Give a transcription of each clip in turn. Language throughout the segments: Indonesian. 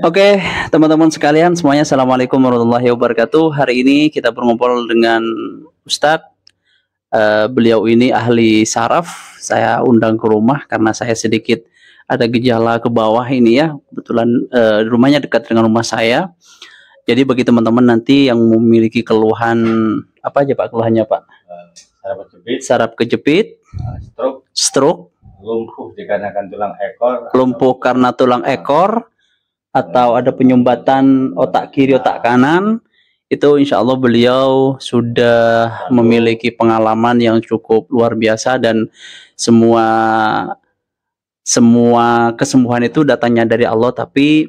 Oke, teman-teman sekalian semuanya, Assalamualaikum warahmatullahi wabarakatuh. Hari ini kita berkumpul dengan Ustadz. Beliau ini ahli saraf. Saya undang ke rumah karena saya sedikit ada gejala ke bawah ini ya. Kebetulan rumahnya dekat dengan rumah saya. Jadi bagi teman-teman nanti yang memiliki keluhan, apa aja Pak keluhannya Pak? Saraf kejepit, stroke, lumpuh dikarenakan tulang ekor, lumpuh karena tulang ekor, atau ada penyumbatan otak kiri otak kanan. Itu insya Allah beliau sudah memiliki pengalaman yang cukup luar biasa, dan semua kesembuhan itu datangnya dari Allah, tapi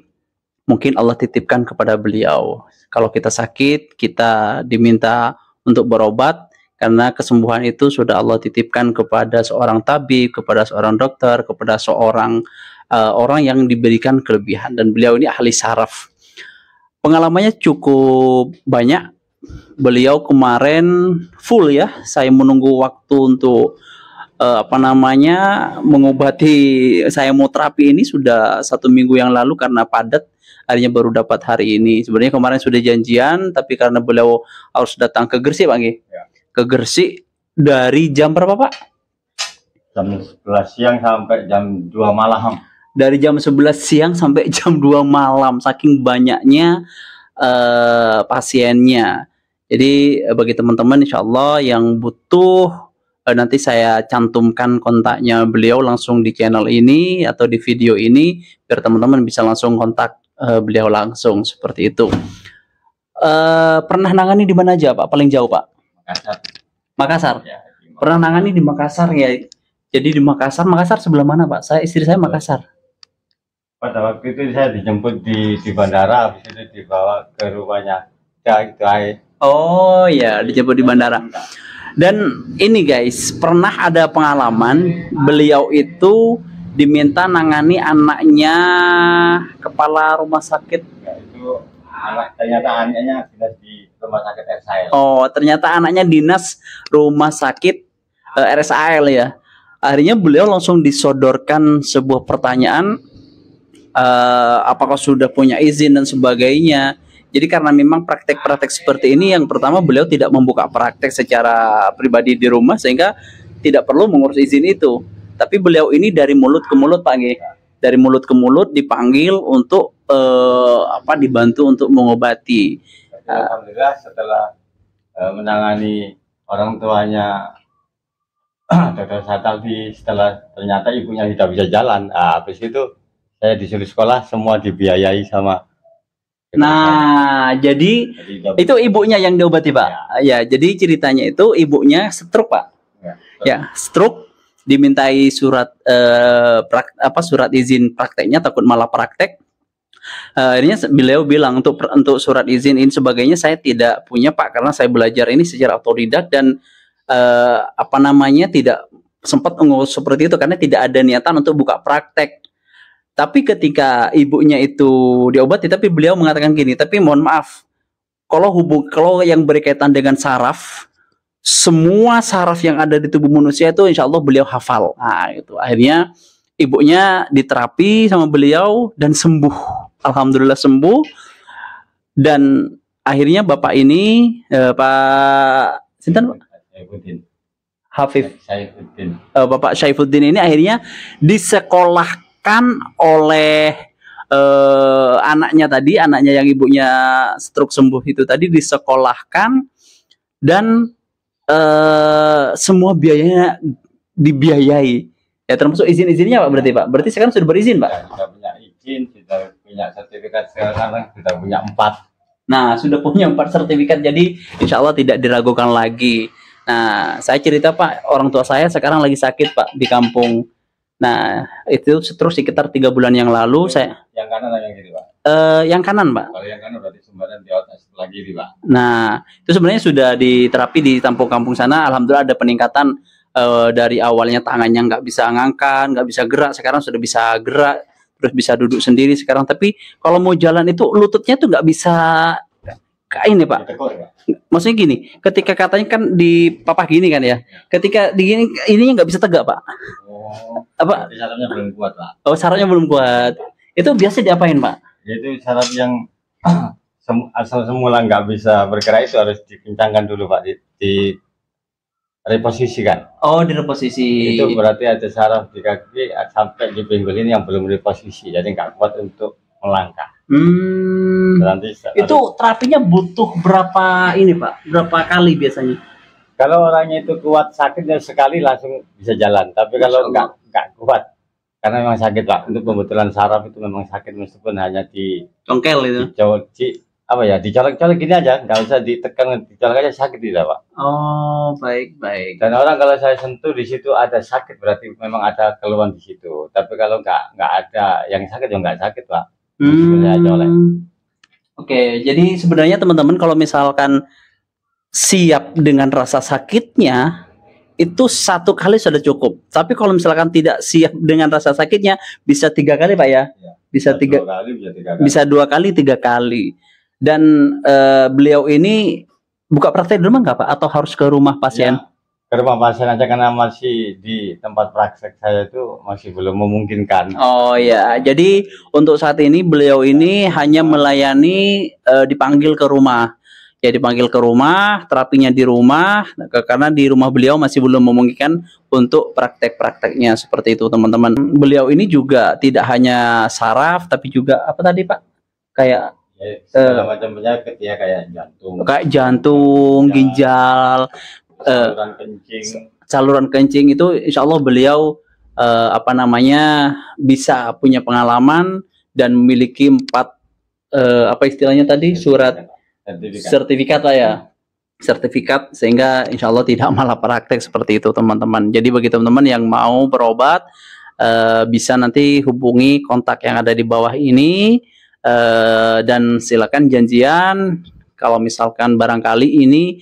mungkin Allah titipkan kepada beliau. Kalau kita sakit, kita diminta untuk berobat, karena kesembuhan itu sudah Allah titipkan kepada seorang tabib, kepada seorang dokter, kepada seorang orang yang diberikan kelebihan. Dan beliau ini ahli saraf. Pengalamannya cukup banyak. Beliau kemarin full ya. Saya menunggu waktu untuk mengobati. Saya mau terapi ini sudah 1 minggu yang lalu karena padat. Akhirnya baru dapat hari ini. Sebenarnya kemarin sudah janjian, tapi karena beliau harus datang ke Gresik, Pak Gi. Ya. Ke Gresik dari jam berapa, Pak? Jam 11 siang sampai jam 2 malam. Dari jam 11 siang sampai jam 2 malam, saking banyaknya pasiennya. Jadi bagi teman-teman insya Allah yang butuh, nanti saya cantumkan kontaknya beliau langsung di channel ini atau di video ini, biar teman-teman bisa langsung kontak beliau langsung, seperti itu. Pernah nangani di mana aja Pak? Paling jauh Pak? Makassar. Ya, pernah nangani di Makassar ya. Jadi di Makassar sebelah mana Pak? Istri saya Makassar. Pada waktu itu saya dijemput di bandara, habis itu dibawa ke rumahnya. Oh ya, dijemput di bandara. Dan ini guys, pernah ada pengalaman beliau itu diminta nangani anaknya kepala rumah sakit. Ya, itu ternyata anaknya dinas di rumah sakit RSAL. Oh, ternyata anaknya dinas rumah sakit RSAL ya. Akhirnya beliau langsung disodorkan sebuah pertanyaan, apakah sudah punya izin dan sebagainya. Jadi karena memang praktek-praktek seperti ini, yang pertama beliau tidak membuka praktek secara pribadi di rumah, sehingga tidak perlu mengurus izin itu. Tapi beliau ini dari mulut ke mulut Pak G. Dari mulut ke mulut dipanggil untuk dibantu untuk mengobati. Alhamdulillah setelah menangani orang tuanya Dr. Sataldi, setelah ternyata ibunya tidak bisa jalan, habis itu saya disuruh sekolah, semua dibiayai sama. Nah, jadi itu ibunya yang diobati Pak. Ya, jadi ceritanya itu ibunya stroke Pak. Ya, stroke, dimintai surat surat izin prakteknya, takut malah praktek. Akhirnya beliau bilang untuk surat izin ini sebagainya saya tidak punya Pak, karena saya belajar ini secara otodidak dan tidak sempat mengurus seperti itu karena tidak ada niatan untuk buka praktek. Tapi ketika ibunya itu diobati, tapi beliau mengatakan gini, tapi mohon maaf, kalau yang berkaitan dengan saraf, semua saraf yang ada di tubuh manusia itu insya Allah beliau hafal. Nah itu akhirnya ibunya diterapi sama beliau dan sembuh. Alhamdulillah sembuh. Dan akhirnya bapak ini Pak Sinten, Hafif Bapak Syaifuddin ini akhirnya disekolahkan oleh anaknya yang ibunya stroke sembuh itu tadi, disekolahkan dan semua biayanya dibiayai ya, termasuk izin-izinnya Pak. Berarti sekarang sudah berizin Pak? Sudah punya izin, sudah punya sertifikat, sekarang sudah punya 4. Nah, sudah punya 4 sertifikat, jadi insya Allah tidak diragukan lagi. Nah, saya cerita Pak, orang tua saya sekarang lagi sakit Pak di kampung. Nah, itu terus sekitar 3 bulan yang lalu Yang kanan atau yang kiri Pak? Yang kanan Pak. Kalau yang kanan berarti sumbatan di otak sebelah kiri Pak. Nah, itu sebenarnya sudah diterapi di kampung-kampung sana. Alhamdulillah ada peningkatan, dari awalnya tangannya nggak bisa ngangkat, nggak bisa gerak, sekarang sudah bisa gerak, terus bisa duduk sendiri sekarang. Tapi kalau mau jalan itu lututnya tuh nggak bisa ini Pak. Maksudnya gini, ketika katanya kan di papah gini kan ya, ketika digini ininya nggak bisa tegak Pak. Sarafnya belum kuat Pak. Oh, sarafnya belum kuat. Itu biasa diapain Pak? Yaitu saraf yang asal semula nggak bisa bergerak itu harus dikencangkan dulu Pak, di reposisikan. Oh, di posisi. Itu berarti ada saraf di kaki sampai di pinggul ini yang belum reposisi, jadi nggak kuat untuk melangkah. Nanti itu terapinya butuh berapa ini Pak? Berapa kali biasanya? Kalau orangnya itu kuat sakitnya sekali langsung bisa jalan, tapi kalau nggak kuat karena memang sakit Pak, untuk pembetulan saraf itu memang sakit meskipun hanya di congkel itu. Apa ya, dicolek-colek gini aja, nggak usah ditekan, dicolek aja sakit tidak Pak. Oh, baik. Dan orang kalau saya sentuh di situ ada sakit berarti memang ada keluhan di situ. Tapi kalau nggak ada yang sakit ya nggak sakit Pak. Oke, jadi sebenarnya teman-teman kalau misalkan siap dengan rasa sakitnya itu 1 kali sudah cukup. Tapi kalau misalkan tidak siap dengan rasa sakitnya bisa 3 kali Pak ya? Bisa 3 kali, bisa 2 kali, 3 kali. Dan beliau ini buka praktek di rumah nggak Pak? Atau harus ke rumah pasien? Ya, ke rumah pasien aja karena masih di tempat praktek saya itu masih belum memungkinkan. Oh ya, jadi untuk saat ini beliau ini hanya melayani dipanggil ke rumah. Ya dipanggil ke rumah, terapinya di rumah, karena di rumah beliau masih belum memungkinkan untuk praktek-prakteknya seperti itu teman-teman. Beliau ini juga tidak hanya saraf, tapi juga apa tadi Pak? Kayak segala macam penyakit ya, kayak jantung, ginjal, saluran kencing itu insya Allah beliau bisa punya pengalaman dan memiliki 4 apa istilahnya tadi, surat sertifikat Pak ya, sertifikat, sehingga insya Allah tidak malah praktek seperti itu teman-teman. Jadi bagi teman-teman yang mau berobat bisa nanti hubungi kontak yang ada di bawah ini, dan silakan janjian. Kalau misalkan barangkali ini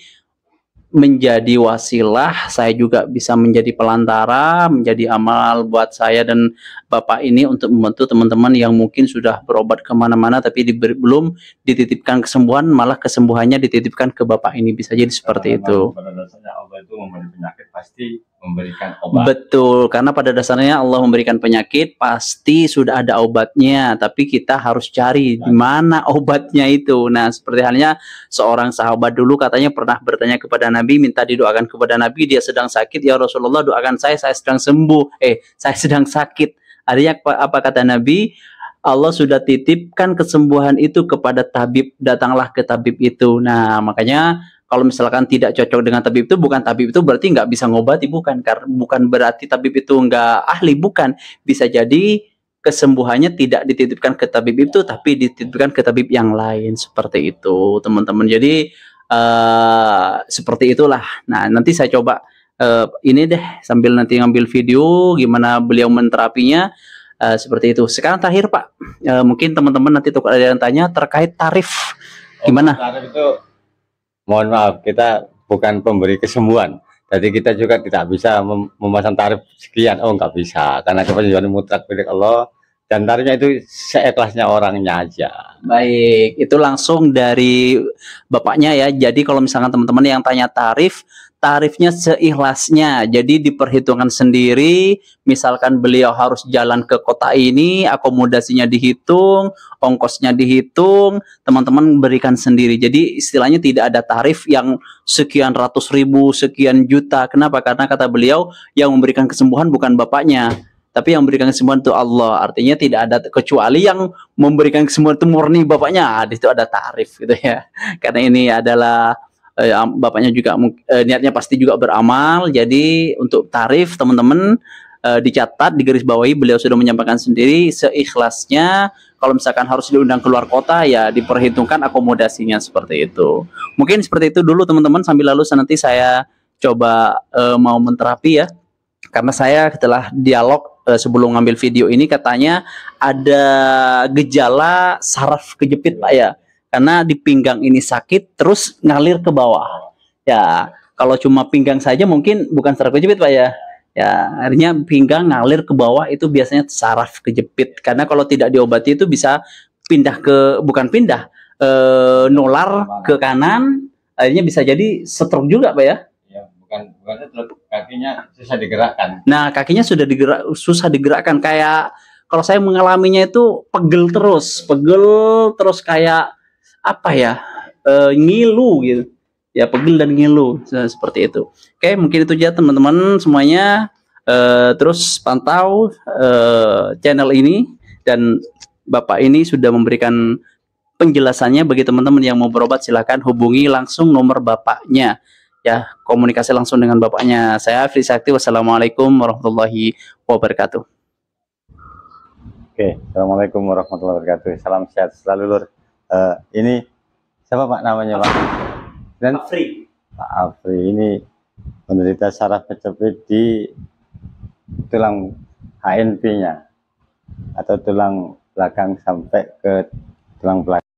menjadi wasilah, saya juga bisa menjadi pelantara, menjadi amal buat saya dan Bapak ini untuk membantu teman-teman yang mungkin sudah berobat kemana-mana tapi belum dititipkan kesembuhan, malah kesembuhannya dititipkan ke Bapak ini. Bisa jadi seperti itu. Pada dasarnya Allah itu memberi penyakit pasti memberikan obat. Betul, karena pada dasarnya Allah memberikan penyakit pasti sudah ada obatnya, tapi kita harus cari di mana obatnya itu. Nah, seperti halnya seorang sahabat dulu katanya pernah bertanya kepada Nabi, minta didoakan kepada Nabi, dia sedang sakit, ya Rasulullah doakan saya sedang sembuh, saya sedang sakit. Artinya apa kata Nabi? Allah sudah titipkan kesembuhan itu kepada tabib, datanglah ke tabib itu. Nah, makanya kalau misalkan tidak cocok dengan tabib itu, bukan tabib itu berarti nggak bisa ngobati, bukan berarti tabib itu nggak ahli, bukan. Bisa jadi kesembuhannya tidak dititipkan ke tabib itu, tapi dititipkan ke tabib yang lain, seperti itu teman-teman. Jadi seperti itulah. Nah, nanti saya coba ini deh sambil nanti ngambil video gimana beliau menterapinya, seperti itu. Sekarang terakhir Pak, mungkin teman-teman nanti ada yang tanya terkait tarif, gimana? Tarif itu, mohon maaf, kita bukan pemberi kesembuhan, jadi kita juga tidak bisa memasang tarif sekian. Nggak bisa, karena keputusan mutlak milik Allah dan tarifnya itu seikhlasnya orangnya aja. Baik, itu langsung dari Bapaknya ya. Jadi kalau misalkan teman-teman yang tanya tarifnya seikhlasnya, jadi diperhitungkan sendiri. Misalkan beliau harus jalan ke kota ini, akomodasinya dihitung, ongkosnya dihitung, teman-teman berikan sendiri. Jadi istilahnya tidak ada tarif yang sekian ratus ribu, sekian juta. Kenapa? Karena kata beliau yang memberikan kesembuhan bukan Bapaknya, tapi yang memberikan kesembuhan itu Allah. Artinya tidak ada, kecuali yang memberikan kesembuhan itu murni Bapaknya, di situ ada tarif gitu ya. Karena ini adalah Bapaknya juga niatnya pasti juga beramal. Jadi untuk tarif teman-teman dicatat, digarisbawahi, beliau sudah menyampaikan sendiri seikhlasnya. Kalau misalkan harus diundang keluar kota ya diperhitungkan akomodasinya, seperti itu. Mungkin seperti itu dulu teman-teman, sambil lalu nanti saya coba mau menterapi ya. Karena saya setelah dialog sebelum ngambil video ini, katanya ada gejala saraf kejepit Pak ya. Karena di pinggang ini sakit terus ngalir ke bawah. Ya, kalau cuma pinggang saja mungkin bukan saraf kejepit Pak ya. Ya, akhirnya pinggang ngalir ke bawah itu biasanya saraf kejepit. Karena kalau tidak diobati itu bisa nular ke kanan, akhirnya bisa jadi stroke juga Pak ya. Bukan kakinya susah digerakkan. Nah, kakinya susah digerakkan, kayak kalau saya mengalaminya itu pegel terus kayak apa ya, ngilu gitu ya, pegel dan ngilu seperti itu. Oke, mungkin itu aja teman-teman semuanya. Terus pantau channel ini, dan Bapak ini sudah memberikan penjelasannya. Bagi teman-teman yang mau berobat silahkan hubungi langsung nomor bapaknya ya, komunikasi langsung dengan bapaknya. Saya Afri Sakti, wassalamualaikum warahmatullahi wabarakatuh. Oke, assalamualaikum warahmatullahi wabarakatuh. Salam sehat selalu, Lur. Ini siapa Pak namanya, Pak? Dan Afri. Pak Afri ini menderita saraf kejepit di tulang HNP-nya atau tulang belakang sampai ke tulang belakang.